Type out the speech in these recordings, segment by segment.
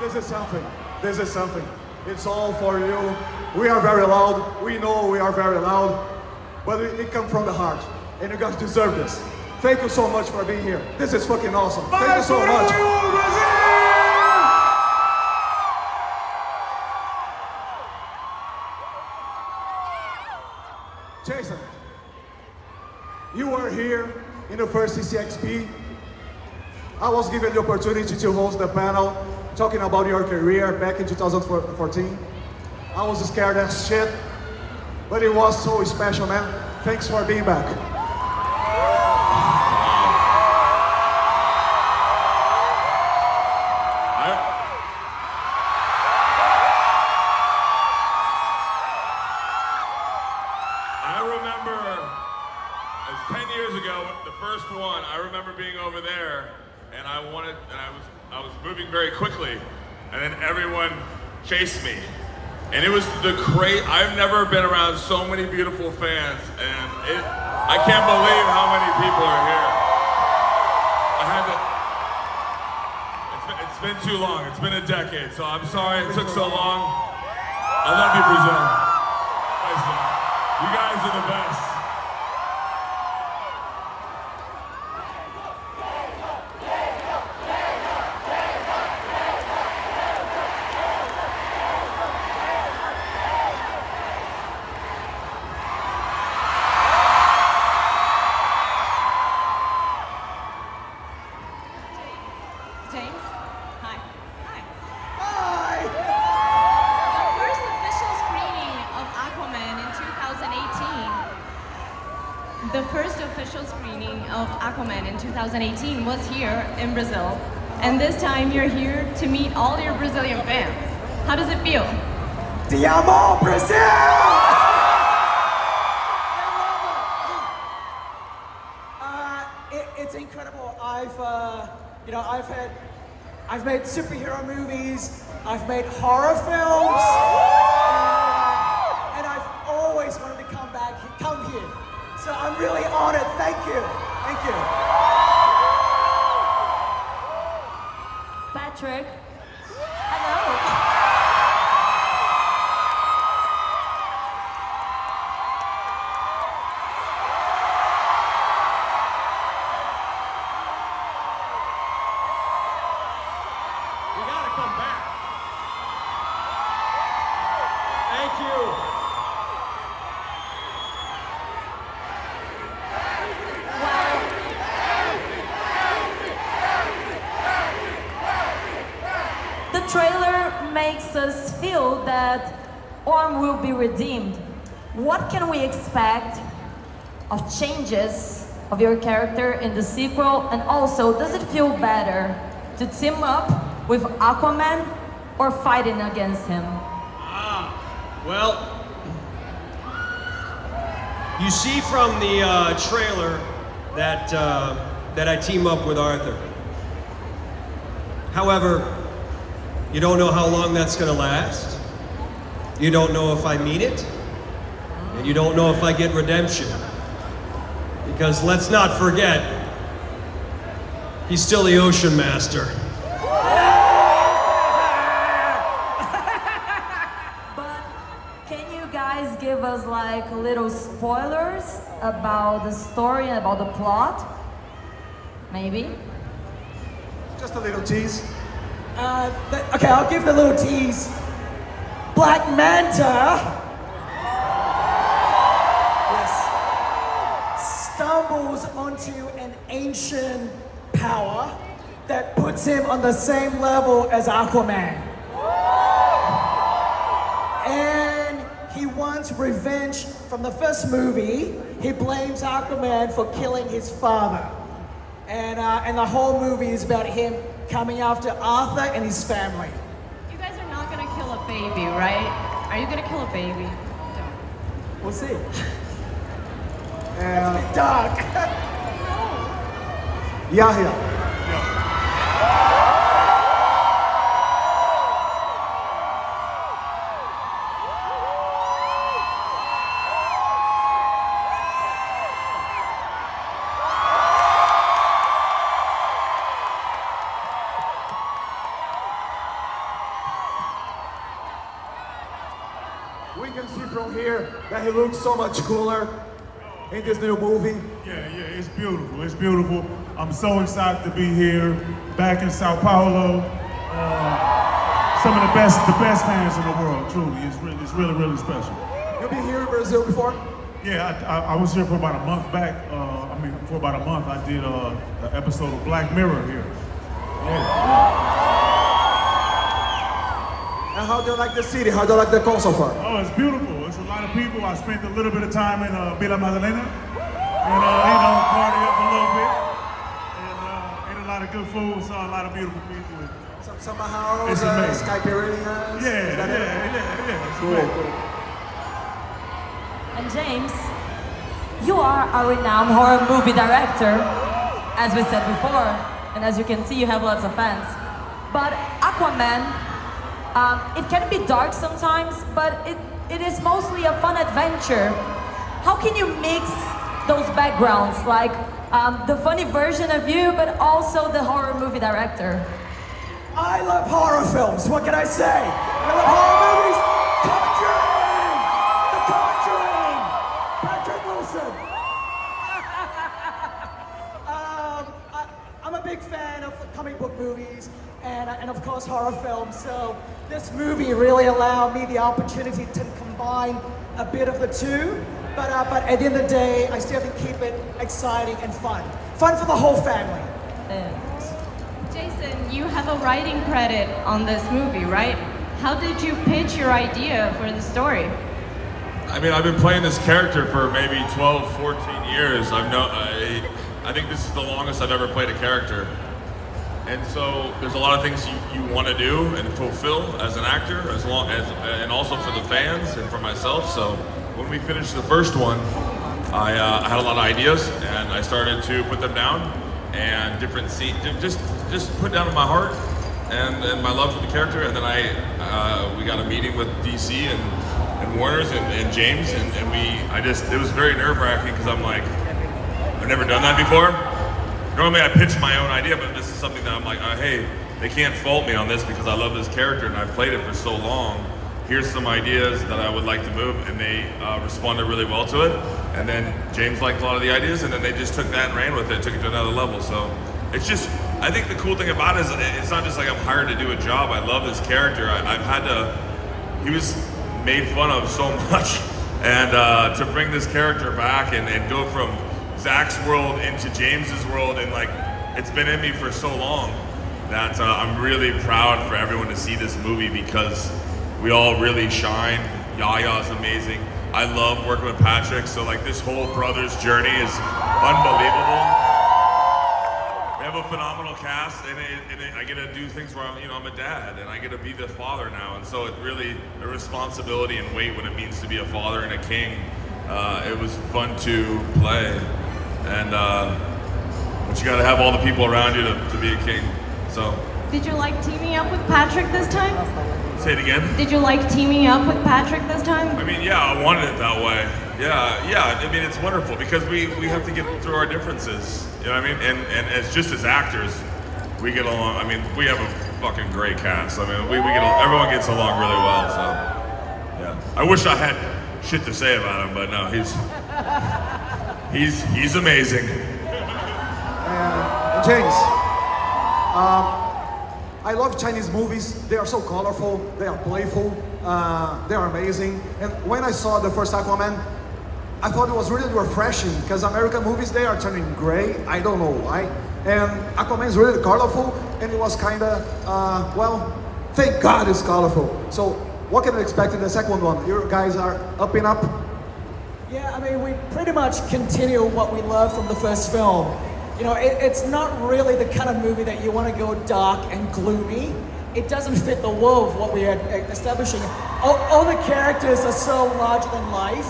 This is something. This is something. It's all for you. We are very loud. We know we are very loud. But it comes from the heart. And you guys deserve this. Thank you so much for being here. This is fucking awesome. Thank you so much. Jason, you were here in the first CCXP. I was given the opportunity to host the panel talking about your career back in 2014. I was scared as shit, but it was so special, man. Thanks for being back. I remember, it was 10 years ago, the first one, I remember being over there, and I was moving very quickly, and then everyone chased me. And it was I've never been around so many beautiful fans, and I can't believe how many people are here. It's been too long, it's been a decade, so I'm sorry it took so long. I love you, Brazil. You guys are the best. James? Hi. Hi. Hi! The first official screening of Aquaman in 2018. The first official screening of Aquaman in 2018 was here in Brazil. And this time you're here to meet all your Brazilian fans. How does it feel? Te amo, Brazil! It's incredible. I've made superhero movies, I've made horror films, and I've always wanted to come here. So I'm really honored. Thank you. Thank you. Patrick. Hello. You gotta come back. Thank you. The trailer makes us feel that Orm will be redeemed. What can we expect of changes of your character in the sequel? And also, does it feel better to team up with Aquaman or fighting against him? Well, you see from the trailer that I team up with Arthur. However, you don't know how long that's gonna last. You don't know if I mean it. And you don't know if I get redemption. Because let's not forget, he's still the Ocean Master. But can you guys give us like little spoilers about the story, about the plot? Maybe? Just a little tease. Okay, I'll give the little tease. Black Manta, yes, stumbles onto an ancient power that puts him on the same level as Aquaman. And he wants revenge from the first movie. He blames Aquaman for killing his father. And the whole movie is about him coming after Arthur and his family. You guys are not gonna kill a baby, right? Are you gonna kill a baby? Don't. We'll see. And Dark. Yahya. we can see from here that he looks so much cooler in this new movie. Yeah, it's beautiful. It's beautiful. I'm so excited to be here, back in Sao Paulo. Some of the best fans in the world. Truly, it's really special. You've been here in Brazil before? Yeah, I was here for about a month back. For about a month, I did an episode of Black Mirror here. Yeah. And how do you like the city? How do you like the con so far? Oh, it's beautiful. It's a lot of people. I spent a little bit of time in Vila Madalena, and party up a little bit, and ate a lot of good food. Saw a lot of beautiful people. Some samba house, It's amazing. Skyperinas. Yeah. Cool. And James, you are a renowned horror movie director, as we said before, and as you can see, you have lots of fans. But Aquaman, it can be dark sometimes, but it is mostly a fun adventure. How can you mix those backgrounds, like the funny version of you, but also the horror movie director? I love horror films. What can I say? I love horror movies. Conjuring! The Conjuring! Patrick Wilson. I'm a big fan of comic book movies and of course horror films. So this movie really allowed me the opportunity to combine a bit of the two. But at the end of the day, I still have to keep it exciting and fun. Fun for the whole family. Jason, you have a writing credit on this movie, right? How did you pitch your idea for the story? I mean, I've been playing this character for maybe 12, 14 years. I think this is the longest I've ever played a character. And so there's a lot of things you want to do and fulfill as an actor, and also for the fans and for myself. So when we finished the first one, I had a lot of ideas, and I started to put them down, and different scenes, just put down in my heart and my love for the character. And then we got a meeting with DC and Warner's and James, and it was very nerve-wracking because I'm like, I've never done that before. Normally I pitch my own idea, but this is something that I'm like, hey, they can't fault me on this because I love this character and I've played it for so long. Here's some ideas that I would like to move, and they responded really well to it. And then James liked a lot of the ideas, and then they just took that and ran with it, took it to another level. So it's just, I think the cool thing about it is it's not just like I'm hired to do a job. I love this character. He was made fun of so much, and to bring this character back and go from Zach's world into James's world, and like, it's been in me for so long that I'm really proud for everyone to see this movie because we all really shine. Yahya is amazing. I love working with Patrick, so like this whole brother's journey is unbelievable. We have a phenomenal cast, and I get to do things where I'm a dad, and I get to be the father now, and so it really, a responsibility and weight what it means to be a father and a king. It was fun to play, and but you got to have all the people around you to be a king. So. Did you like teaming up with Patrick this time? Say it again. Did you like teaming up with Patrick this time? I mean, yeah, I wanted it that way. Yeah. I mean, it's wonderful because we have to get through our differences. You know what I mean? And as just as actors, we get along. I mean, we have a fucking great cast. I mean, everyone gets along really well. So, yeah. I wish I had shit to say about him, but no, he's amazing. James, I love Chinese movies. They are so colorful, they are playful, they are amazing. And when I saw the first Aquaman, I thought it was really refreshing because American movies, they are turning gray. I don't know why. And Aquaman is really colorful, and it was kind of, well, thank God it's colorful. So what can I expect in the second one? You guys are up and up? Yeah, I mean, we pretty much continue what we love from the first film. You know, it's not really the kind of movie that you want to go dark and gloomy. It doesn't fit the world of what we are establishing. All the characters are so larger than life,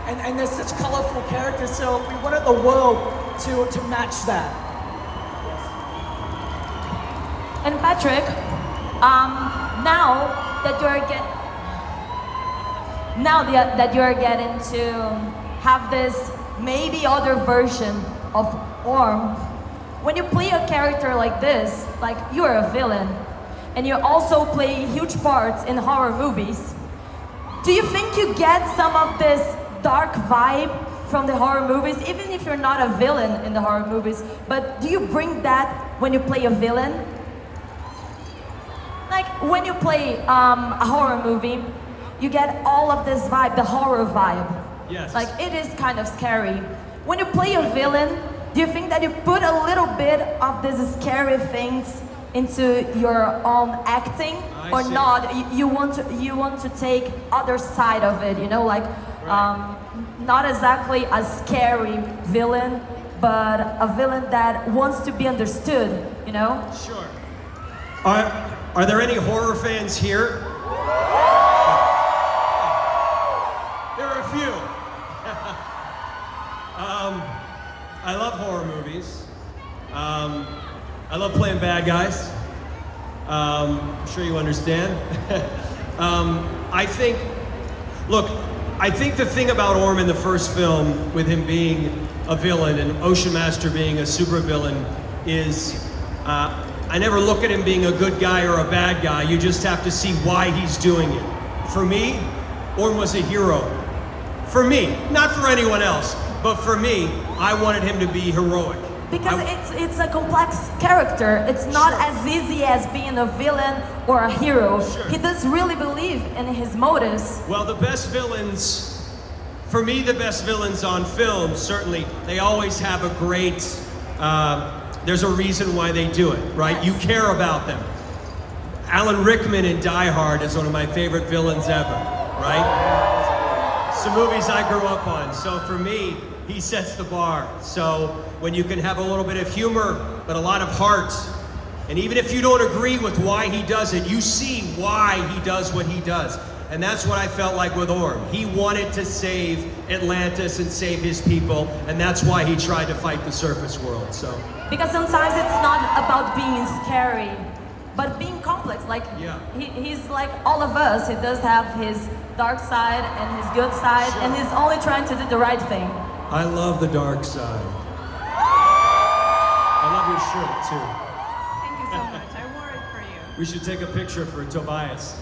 and they're such colorful characters, so we wanted the world to match that. And Patrick, now that you're getting to have this maybe other version of Orm, when you play a character like this, like you're a villain, and you also play huge parts in horror movies, Do you think you get some of this dark vibe from the horror movies, even if you're not a villain in the horror movies, but do you bring that when you play a villain? Like when you play a horror movie, you get all of this vibe, the horror vibe. Yes. Like it is kind of scary. When you play a villain, do you think that you put a little bit of these scary things into your own acting, or see. not? You want to take other side of it, you know, like not exactly a scary villain, but a villain that wants to be understood, you know? Sure. Are there any horror fans here? There are a few. I love horror movies. I love playing bad guys. I'm sure you understand. I think the thing about Orm in the first film, with him being a villain and Ocean Master being a supervillain, is I never look at him being a good guy or a bad guy. You just have to see why he's doing it. For me, Orm was a hero. For me, not for anyone else, but for me, I wanted him to be heroic. Because it's a complex character. It's not as easy as being a villain or a hero. Sure. He does really believe in his motives. Well, the best villains, for me, the best villains on film, certainly, they always have a great, there's a reason why they do it, right? Yes. You care about them. Alan Rickman in Die Hard is one of my favorite villains ever, right? Some movies I grew up on. So for me, he sets the bar. So when you can have a little bit of humor, but a lot of heart, and even if you don't agree with why he does it, you see why he does what he does. And that's what I felt like with Orm. He wanted to save Atlantis and save his people, and that's why he tried to fight the surface world, so. Because sometimes it's not about being scary, but being complex. Like, Yeah. he's like all of us. He does have his dark side and his good side, Sure. and he's only trying to do the right thing. I love the dark side. I love your shirt, too. Thank you so much. I wore it for you. We should take a picture for Tobias.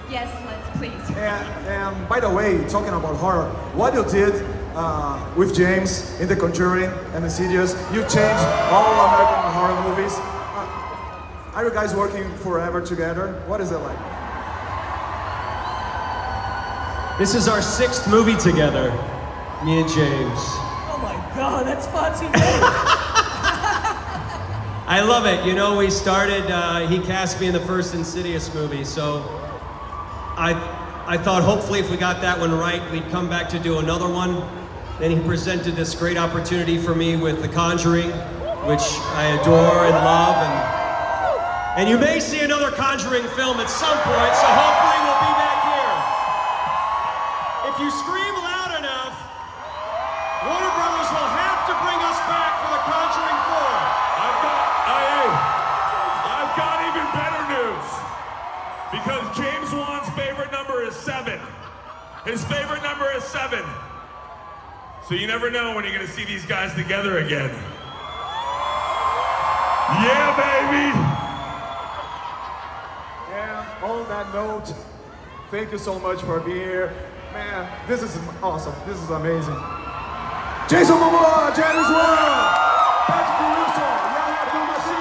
Yes, let's please. And by the way, talking about horror, what you did with James in The Conjuring and Insidious, you changed all American horror movies. Are you guys working forever together? What is it like? This is our 6th movie together, me and James. Oh my God, that's far too big. I love it. You know, we started, he cast me in the first Insidious movie, so I thought hopefully if we got that one right, we'd come back to do another one. Then he presented this great opportunity for me with The Conjuring, which I adore and love, and you may see another Conjuring film at some point, so hopefully we'll be back here. If you scream loud enough, Warner Brothers will have to bring us back for The Conjuring 4. I've got even better news. Because James Wan's favorite number is 7. His favorite number is 7. So you never know when you're gonna see these guys together again. Yeah, baby! And on that note, thank you so much for being here. Man, this is awesome. This is amazing. Jason Momoa, James Wan, Yahya Abdul Mateen II.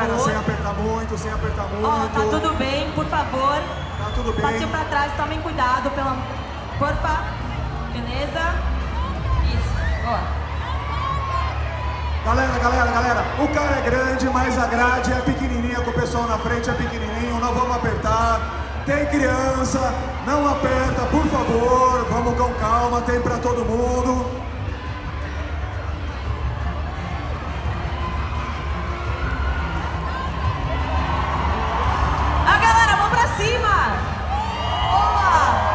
Galera, sem apertar muito, sem apertar muito. Ó, tá tudo bem, por favor. Tá tudo bem. Passinho pra trás, tomem cuidado, porfa. Beleza? Isso, ó. Galera, o cara é grande, mas a grade é pequenininha, com o pessoal na frente é pequenininho, não vamos apertar. Tem criança, não aperta, por favor, vamos com calma, tem pra todo mundo. A galera, vamos pra cima! Boa!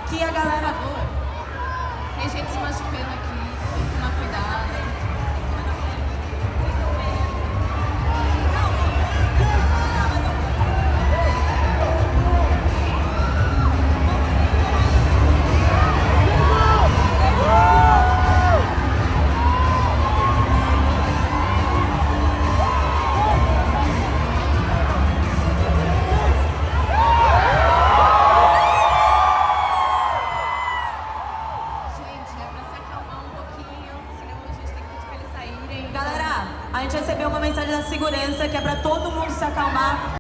Aqui a galera, por favor. Tem gente se machucando aqui, tem que tomar cuidado. A gente recebeu uma mensagem da segurança que é para todo mundo se acalmar.